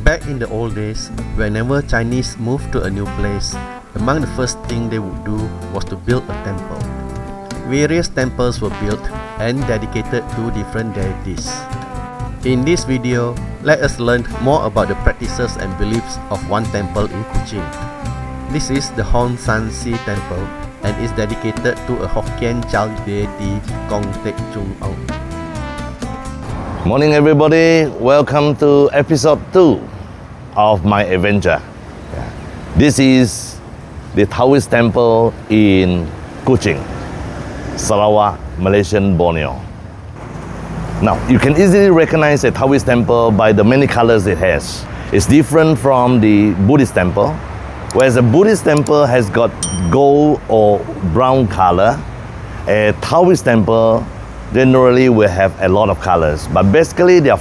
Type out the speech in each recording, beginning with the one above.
Back in the old days, whenever Chinese moved to a new place, among the first thing they would do was to build a temple. Various temples were built and dedicated to different deities. In this video, let us learn more about the practices and beliefs of one temple in Kuching. This is the Hon San Si Temple and is dedicated to a Hokkien child deity Kong Tek Chung Ong. Morning everybody, welcome to episode 2 of my adventure. This is the Taoist temple in Kuching, Sarawak, Malaysian, Borneo. Now, you can easily recognize a Taoist temple by the many colors it has. It's different from the Buddhist temple, whereas a Buddhist temple has got gold or brown color. A Taoist temple generally will have a lot of colors, but basically there are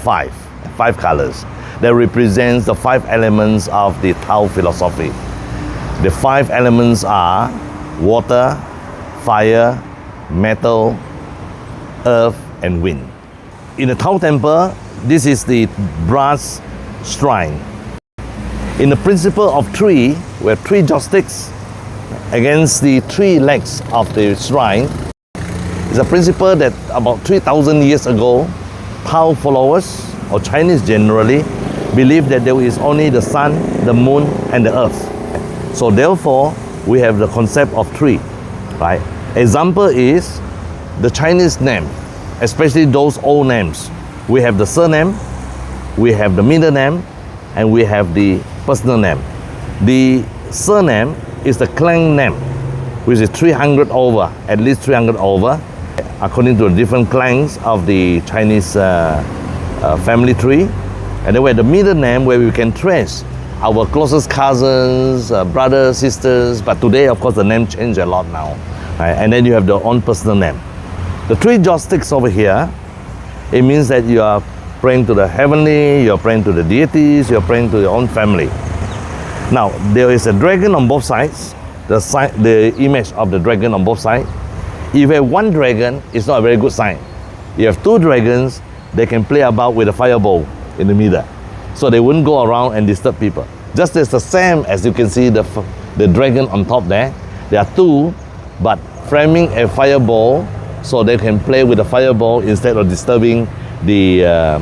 five colors that represents the 5 elements of the Tao philosophy. The 5 elements are water, fire, metal, earth, and wind. In the Tao temple, this is the brass shrine. In the principle of 3, we have 3 joysticks against the 3 legs of the shrine. It's a principle that about 3,000 years ago, Tao followers, or Chinese generally, believed that there is only the sun, the moon, and the earth. So therefore, we have the concept of 3, right? Example is the Chinese name, especially those old names. We have the surname, we have the middle name, and we have the personal name. The surname is the clan name, which is 300 over, at least 300 over, according to the different clans of the Chinese family tree. And then we have the middle name where we can trace our closest cousins, brothers, sisters, but today of course the name changed a lot now. Right? And then you have the own personal name. The 3 joysticks over here, it means that you are praying to the heavenly, you're praying to the deities, you're praying to your own family. Now, there is a dragon on both sides, the image of the dragon on both sides. If you have 1 dragon, it's not a very good sign. You have 2 dragons, they can play about with a fireball in the middle. So they wouldn't go around and disturb people. Just as the same as you can see the dragon on top there. There are 2, but framing a fireball so they can play with the fireball instead of disturbing the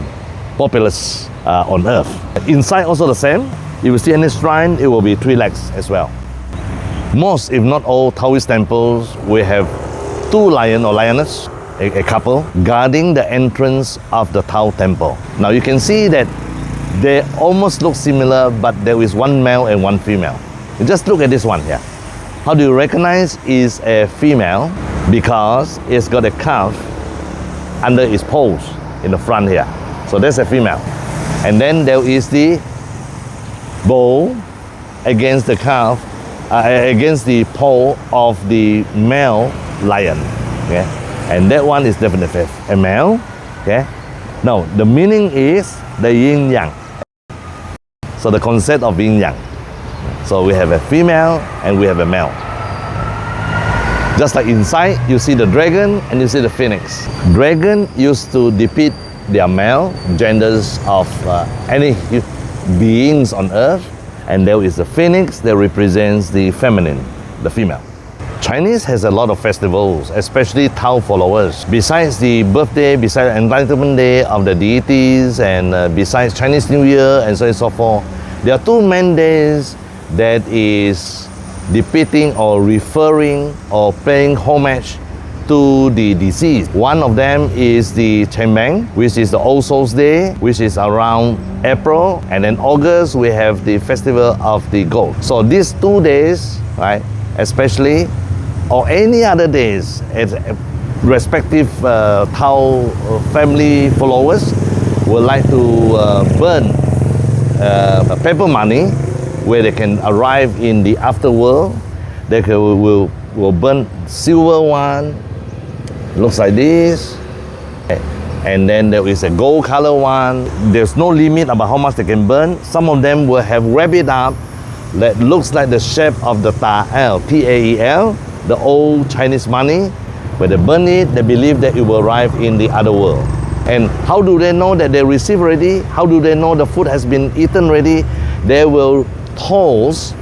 populace on earth. Inside also the same. If you see any shrine, it will be 3 legs as well. Most, if not all, Taoist temples will have 2 lion or lioness, a couple, guarding the entrance of the Tao temple. Now you can see that they almost look similar, but there is 1 male and 1 female. You just look at this one here. How do you recognize it's a female? Because it's got a calf under its poles in the front here. So that's a female. And then there is the bow against the calf, against the pole of the male lion. Okay? And that one is definitely a male. Okay? Now, the meaning is the yin-yang. So the concept of yin-yang. So we have a female and we have a male. Just like inside, you see the dragon and you see the phoenix. Dragon used to depict their male genders of any beings on earth. And there is the phoenix that represents the feminine, the female. Chinese has a lot of festivals, especially Tao followers. Besides the birthday, besides the Enlightenment Day of the deities, and besides Chinese New Year, and so on and so forth, there are 2 main days that is depicting or referring or paying homage to the deceased. One of them is the Chenbeng, which is the All Souls Day, which is around April, and then August we have the Festival of the Goat. So these 2 days, right, especially, or any other days, respective Tao family followers would like to burn paper money where they can arrive in the afterworld. They will burn silver one, looks like this, and then there is a gold color one. There's no limit about how much they can burn. Some of them will have wrapped it up that looks like the shape of the Tael, T-A-E-L, the old Chinese money. When they burn it, they believe that it will arrive in the other world. And how do they know that they receive already? How do they know the food has been eaten already? They will toss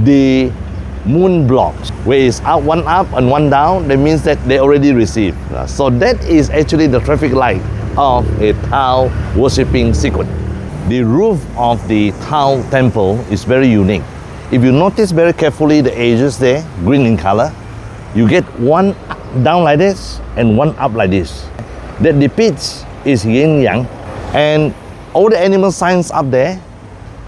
the moon blocks, where it's up, one up and one down. That means that they already received. So that is actually the traffic light of a Tao worshipping sequence. The roof of the Tao temple is very unique. If you notice very carefully the edges there, green in color, you get one down like this and one up like this. That depicts is yin-yang. And all the animal signs up there,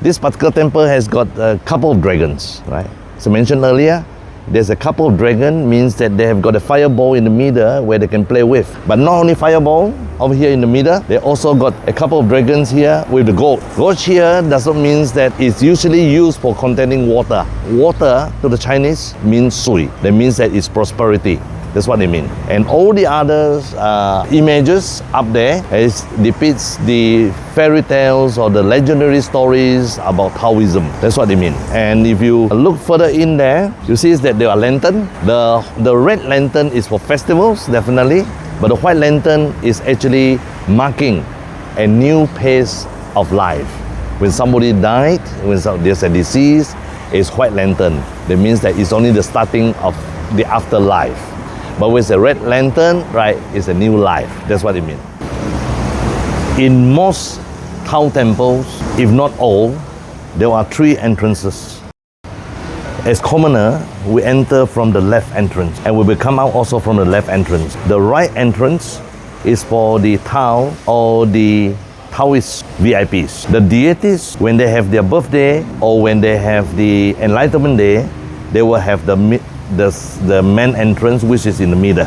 this particular temple has got a couple of dragons, right? So mentioned earlier, there's a couple of dragons, means that they have got a fireball in the middle where they can play with. But not only fireball over here in the middle, they also got a couple of dragons here with the goat. Goat here doesn't mean that it's usually used for containing water. Water to the Chinese means sui. That means that it's prosperity. That's what they mean. And all the other images up there depicts the fairy tales or the legendary stories about Taoism. That's what they mean. And if you look further in there, you see that there are lanterns. The red lantern is for festivals, definitely. But the white lantern is actually marking a new pace of life. When somebody died, when there's a disease, it's white lantern. That means that it's only the starting of the afterlife. But with a red lantern, right, it's a new life. That's what it means. In most Tao temples, if not all, there are 3 entrances. As commoner, we enter from the left entrance and we will come out also from the left entrance. The right entrance is for the Tao or the Taoist VIPs. The deities, when they have their birthday or when they have the Enlightenment Day, they will have the main entrance, which is in the middle.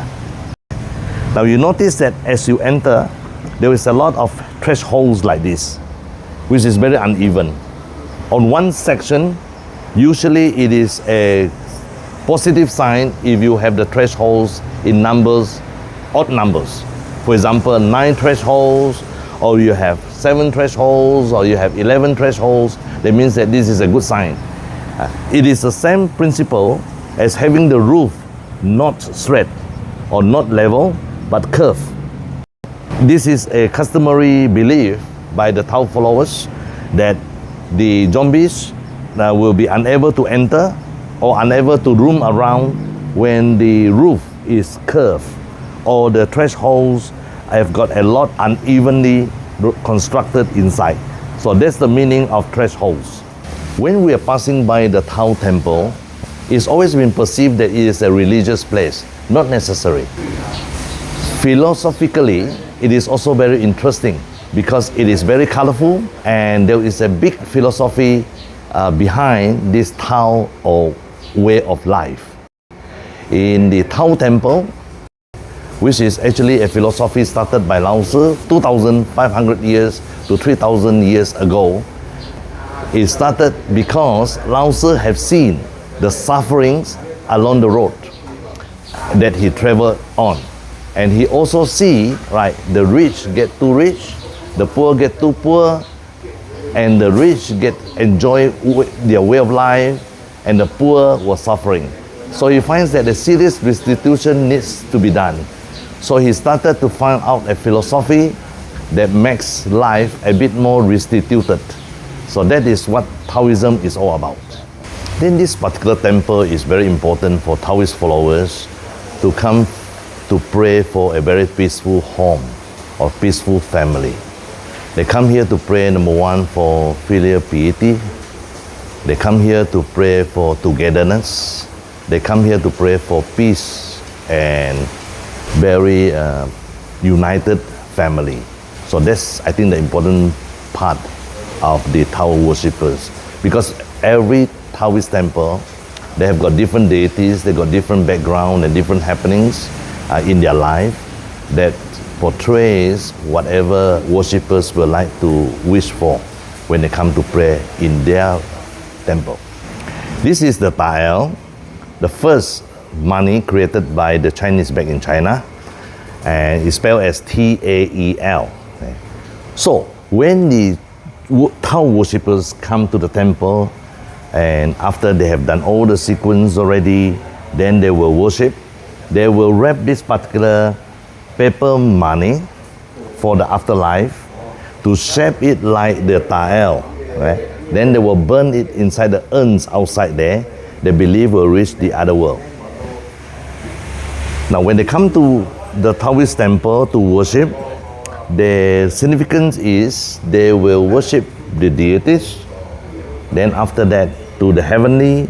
Now you notice that as you enter, there is a lot of thresholds like this, which is very uneven. On one section, usually it is a positive sign if you have the thresholds in numbers, odd numbers. For example, 9 thresholds, or you have 7 thresholds, or you have 11 thresholds. That means that this is a good sign. It is the same principle as having the roof not straight or not level but curved. This is a customary belief by the Tao followers that the zombies will be unable to enter or unable to roam around when the roof is curved or the thresholds have got a lot unevenly constructed inside. So that's the meaning of thresholds. When we are passing by the Tao temple, it's always been perceived that it is a religious place. Not necessary. Philosophically, it is also very interesting because it is very colorful and there is a big philosophy behind this Tao or way of life. In the Tao temple, which is actually a philosophy started by Lao Tzu 2,500 years to 3,000 years ago, it started because Lao Tzu have seen the sufferings along the road that he traveled on. And he also see, right, the rich get too rich, the poor get too poor, and the rich enjoy their way of life, and the poor were suffering. So he finds that a serious restitution needs to be done. So he started to find out a philosophy that makes life a bit more restituted. So that is what Taoism is all about. Then this particular temple is very important for Taoist followers to come to pray for a very peaceful home or peaceful family. They come here to pray, number 1, for filial piety. They come here to pray for togetherness. They come here to pray for peace and very united family. So that's, I think, the important part of the Tao worshippers, because every Taoist temple, they have got different deities, they got different background and different happenings in their life that portrays whatever worshippers will like to wish for when they come to pray in their temple. This is the tael, the first money created by the Chinese back in China, and it's spelled as T-A-E-L. Okay. So when the Tao worshippers come to the temple, and after they have done all the sequence already, then they will worship. They will wrap this particular paper money for the afterlife, to shape it like the ta'el, right? Then they will burn it inside the urns outside there. They believe will reach the other world. Now when they come to the Taoist temple to worship, the significance is they will worship the deities, then after that to the heavenly,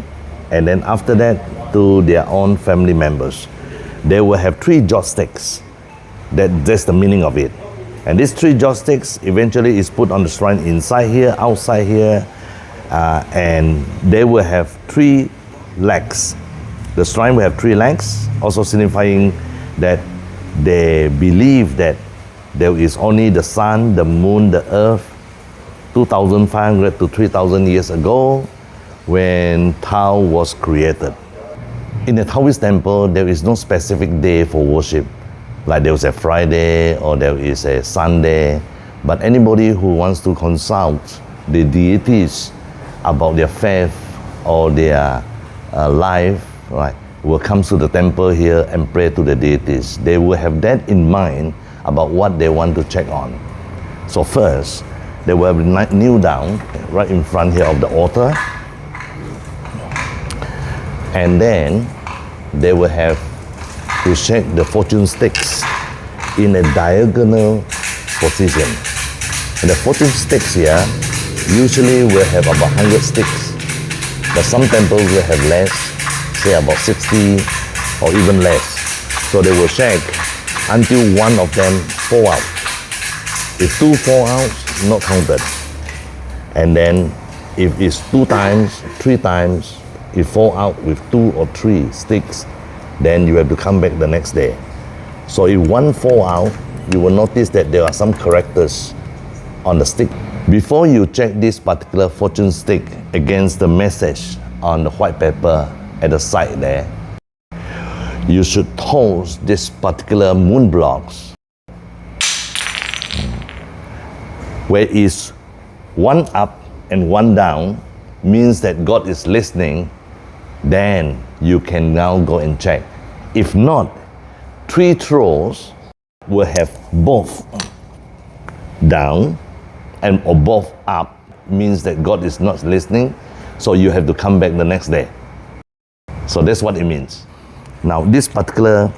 and then after that to their own family members. They will have 3 joysticks. That's the meaning of it. And these 3 joysticks eventually is put on the shrine inside here, outside here, and they will have 3 legs. The shrine will have 3 legs, also signifying that they believe that there is only the sun, the moon, the earth, 2,500 to 3,000 years ago when Tao was created. In the Taoist temple, there is no specific day for worship. Like there is a Friday or there is a Sunday. But anybody who wants to consult the deities about their faith or their life, right, will come to the temple here and pray to the deities. They will have that in mind about what they want to check on. So first, they will kneel down right in front here of the altar. And then they will have to shake the fortune sticks in a diagonal position. And the fortune sticks here usually will have about 100 sticks, but some temples will have less, say about 60 or even less. So they will shake until one of them fall out. If 2 fall out, not counted. And then if it's 2 times, 3 times, it fall out with 2 or 3 sticks, then you have to come back the next day. So if one fall out, you will notice that there are some characters on the stick. Before you check this particular fortune stick against the message on the white paper at the side there, you should toast this particular moon blocks. Where is one up and one down means that God is listening, then you can now go and check. If not, 3 throws will have both down and or both up, means that God is not listening, so you have to come back the next day. So that's what it means. Now this particular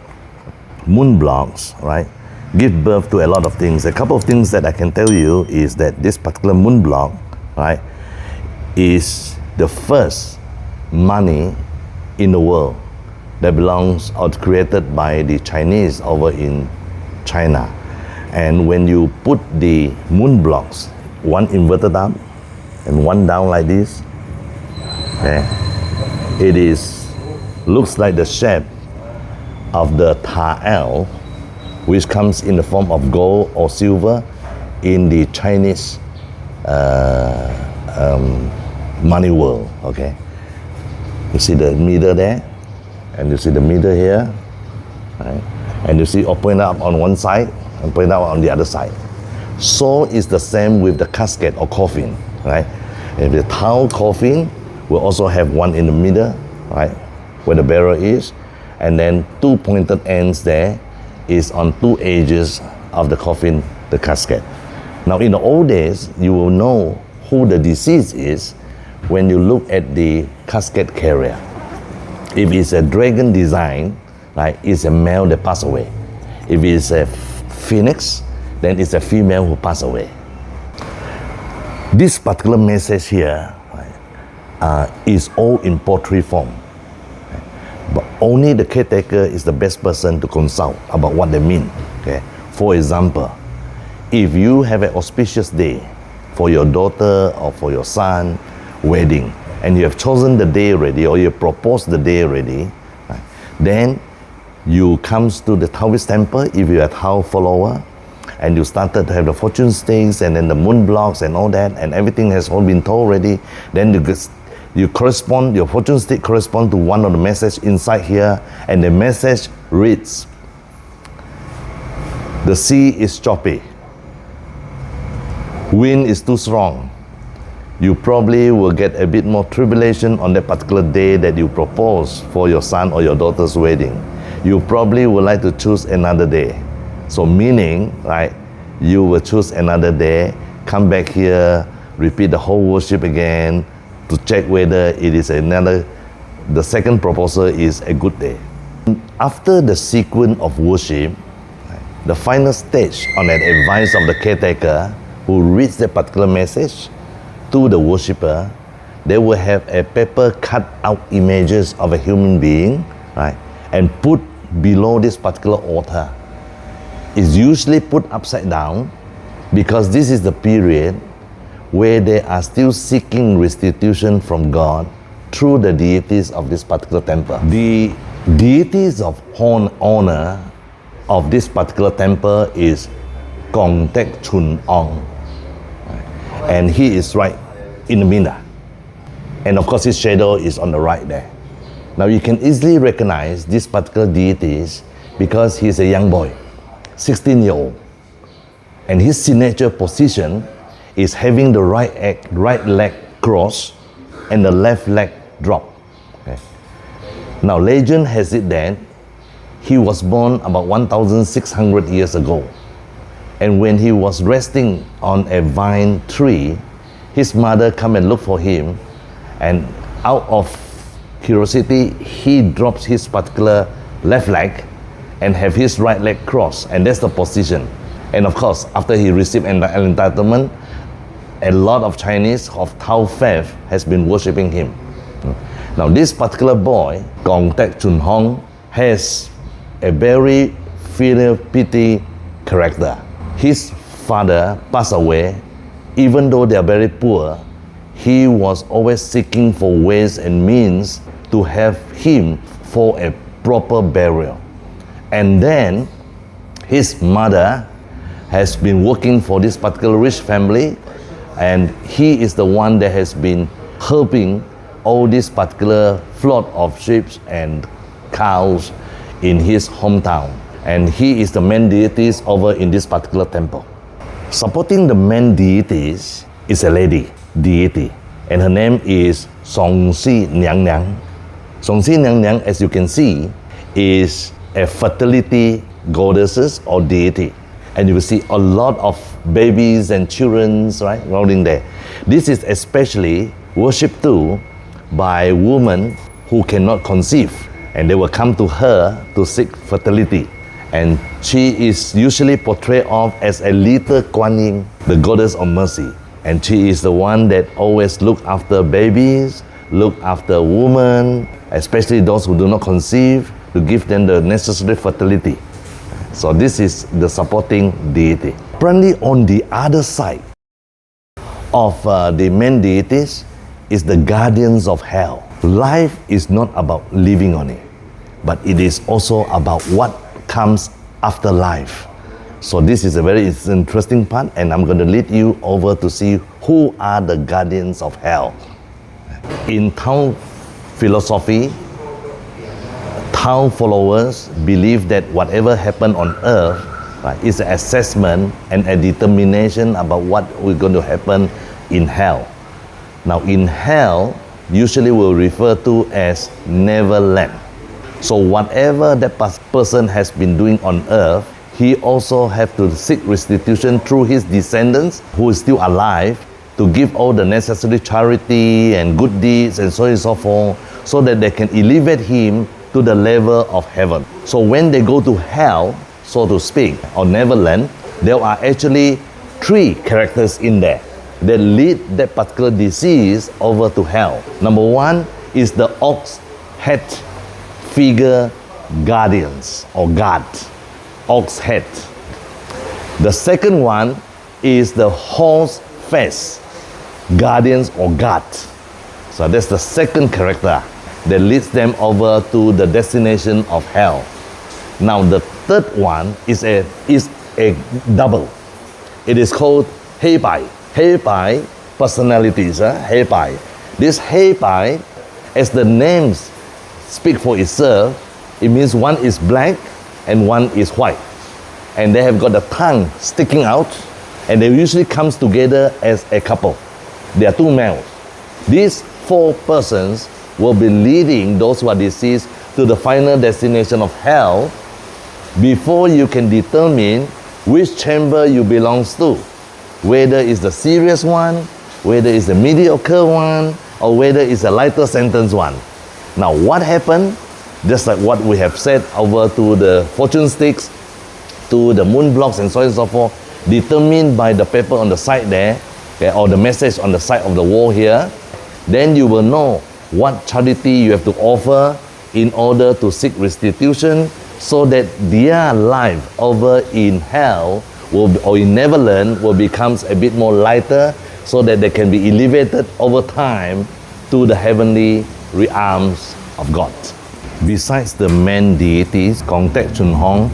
moon blocks, right, give birth to a lot of things. A couple of things that I can tell you is that this particular moon block, right, is the first money in the world that belongs or created by the Chinese over in China. And when you put the moon blocks, one inverted up and one down like this, it looks like the shape of the ta'el, which comes in the form of gold or silver in the Chinese money world. Okay, you see the middle there, and you see the middle here, right? And you see open up on one side and open up on the other side. So it's the same with the casket or coffin, right? And the Tao coffin will also have one in the middle, right, where the barrel is, and then 2 pointed ends there is on 2 edges of the coffin, the casket. Now in the old days, you will know who the deceased is when you look at the casket carrier. If it's a dragon design, right, it's a male that passed away. If it's a phoenix, then it's a female who passed away. This particular message here, right, is all in poetry form. But only the caretaker is the best person to consult about what they mean. Okay? For example, if you have an auspicious day for your daughter or for your son wedding, and you have chosen the day already, or you proposed the day already, right, then you comes to the Taoist temple if you're a Tao follower, and you started to have the fortune sticks and then the moon blocks and all that, and everything has all been told already. Then you correspond, your fortune stick correspond to one of the message inside here, and the message reads, the sea is choppy, wind is too strong, you probably will get a bit more tribulation on that particular day that you propose for your son or your daughter's wedding. You probably would like to choose another day. So meaning, right, you will choose another day, come back here, repeat the whole worship again to check whether it is the second proposal is a good day. After the sequence of worship, the final stage on an advice of the caretaker who reads the particular message to the worshipper, they will have a paper cut out images of a human being, right, and put below this particular altar. It's usually put upside down because this is the period where they are still seeking restitution from God through the deities of this particular temple. The deities of honor of this particular temple is Gong Tek Chun Ong, and he is right in the middle, and of course his shadow is on the right there. Now you can easily recognize this particular deities because he's a young boy, 16-year-old, and his signature position is having the right leg crossed and the left leg drop. Okay. Now legend has it that he was born about 1,600 years ago, and when he was resting on a vine tree, his mother come and look for him, and out of curiosity he drops his particular left leg and have his right leg crossed, and that's the position. And of course, after he received enlightenment, a lot of Chinese of Tao faith has been worshipping him. Now this particular boy, Gong Tek Chun Hong, has a very filial piety character. His father passed away. Even though they are very poor, he was always seeking for ways and means to have him for a proper burial. And then his mother has been working for this particular rich family, and he is the one that has been helping all this particular flock of sheep and cows in his hometown. And he is the main deities over in this particular temple. Supporting the main deities is a lady deity, and her name is Song Si Nyang Nyang. Song Si Nyang Nyang, as you can see, is a fertility goddess or deity. And you will see a lot of babies and children, right, rolling there. This is especially worshipped too by women who cannot conceive, and they will come to her to seek fertility. And she is usually portrayed of as a little Kuan Yin, the goddess of mercy. And she is the one that always look after babies, look after women, especially those who do not conceive, to give them the necessary fertility. So this is the supporting deity. Apparently on the other side of the main deities is the guardians of hell. Life is not about living on it, but it is also about what comes after life. So this is a very interesting part, and I'm going to lead you over to see who are the guardians of hell. In Tao philosophy, Tao followers believe that whatever happened on earth, right, is an assessment and a determination about what is going to happen in hell. Now in hell, usually we'll refer to as Neverland. So whatever that person has been doing on earth, he also have to seek restitution through his descendants who is still alive, to give all the necessary charity and good deeds and so on and so forth, so that they can elevate him to the level of heaven. So when they go to hell, so to speak, or Neverland, there are actually three characters in there that lead that particular disease over to hell. Number one is the ox head figure guardians or god, ox head. The second one is the horse face guardians or god. So that's the second character that leads them over to the destination of hell. Now the third one is a double. It is called Hei Bai. Hei Bai personalities. Hei Bai. This Hei Bai, as the names speak for itself, it means one is black and one is white, and they have got the tongue sticking out, and they usually comes together as a couple. They are two males. These four persons will be leading those who are deceased to the final destination of hell before you can determine which chamber you belongs to, whether it's the serious one, whether it's the mediocre one, or whether it's a lighter sentence one. Now what happened, just like what we have said over to the fortune sticks, to the moon blocks and so on and so forth, determined by the paper on the side there, okay, or the message on the side of the wall here, then you will know what charity you have to offer in order to seek restitution, so that their life over in hell or in Neverland will becomes a bit more lighter, so that they can be elevated over time to the heavenly realms of God. Besides the main deities, Kong Tek Chun Hong,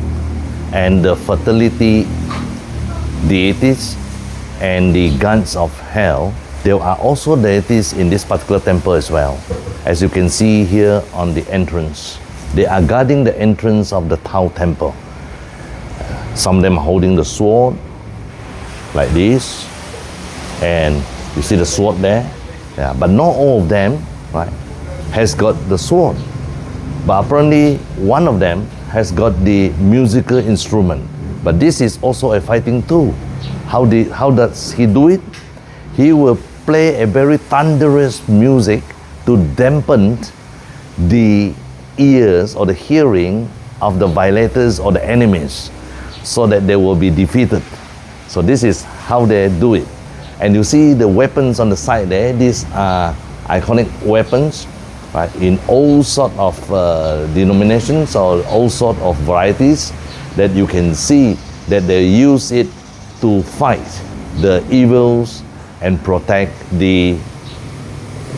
and the fertility deities and the gods of hell, there are also deities in this particular temple as well. As you can see here on the entrance, they are guarding the entrance of the Tao temple. Some of them are holding the sword like this, and you see the sword there, yeah, but not all of them, right, has got the sword, but apparently one of them has got the musical instrument. But this is also a fighting tool. How does he do it? He will play a very thunderous music to dampen the ears or the hearing of the violators or the enemies, so that they will be defeated. So this is how they do it. And you see the weapons on the side there, these are iconic weapons, right, in all sort of denominations or all sort of varieties, that you can see that they use it to fight the evils and protect the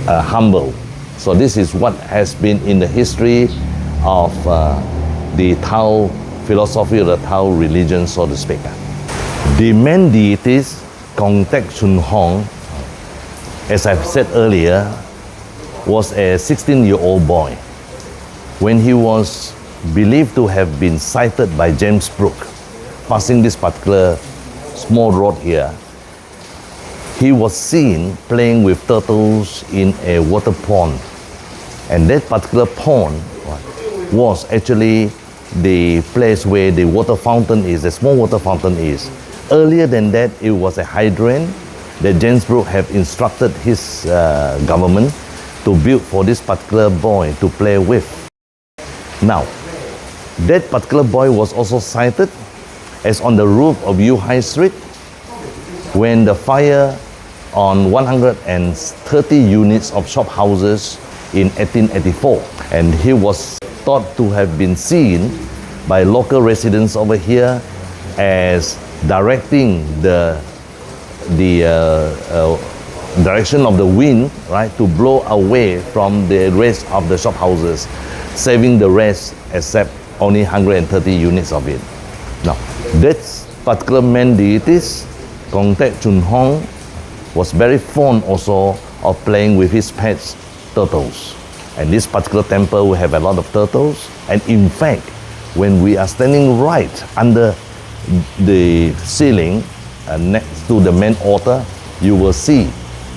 humble. So this is what has been in the history of the Tao philosophy or the Tao religion, so to speak. The main deities, Kong Tek Chun Hong, as I've said earlier, was a 16-year-old boy. When he was believed to have been sighted by James Brooke, passing this particular small road here, he was seen playing with turtles in a water pond. And that particular pond was actually the place where the water fountain is, the small water fountain is. Earlier than that, it was a hydrant that James Brooke have instructed his government to build for this particular boy to play with. Now, that particular boy was also sighted as on the roof of Yu High Street when the fire on 130 units of shop houses in 1884, and he was thought to have been seen by local residents over here as directing the direction of the wind, right, to blow away from the rest of the shop houses, saving the rest except only 130 units of it. Now, that particular man deities, Kong Tek Chun Hong, was very fond also of playing with his pets, turtles. And this particular temple will have a lot of turtles. And in fact, when we are standing right under the ceiling next to the main altar, you will see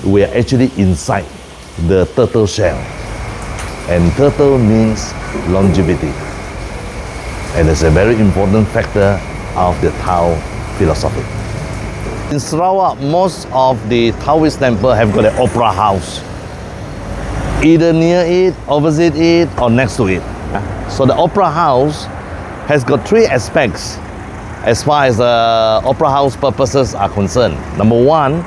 we are actually inside the turtle shell. And turtle means longevity. And it's a very important factor of the Tao philosophy. In Sarawak, most of the Taoist temples have got an opera house, either near it, opposite it, or next to it. So the opera house has got three aspects as far as the opera house purposes are concerned. Number one,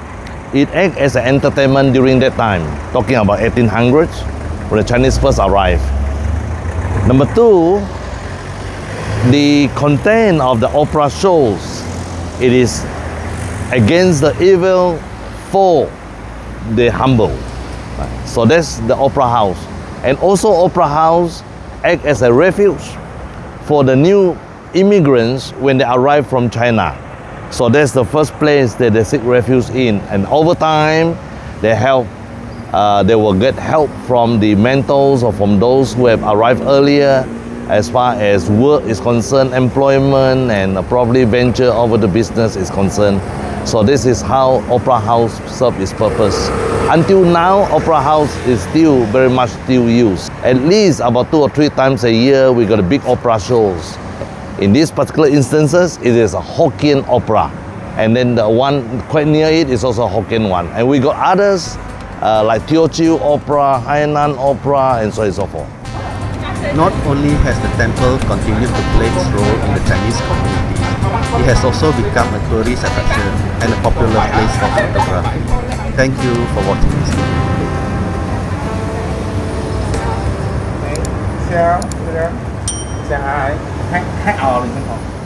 it acts as an entertainment during that time, talking about 1800s, when the Chinese first arrived. Number two, the content of the opera shows it is against the evil for the humble. So that's the opera house. And also opera house act as a refuge for the new immigrants when they arrive from China. So that's the first place that they seek refuge in. And over time, they will get help from the mentors or from those who have arrived earlier as far as work is concerned, employment, and probably venture over the business is concerned. So this is how opera house serves its purpose. Until now, opera house is still very much used. At least about 2 or 3 times a year, we got a big opera shows In these particular instances, it is a Hokkien opera. And then the one quite near it is also a Hokkien one. And we got others like Teochew opera, Hainan opera, and so on and so forth. Not only has the temple continued to play its role in the Chinese community, it has also become a tourist attraction and a popular place for photography. Thank you for watching this video. 香，这个香还熬了，你看。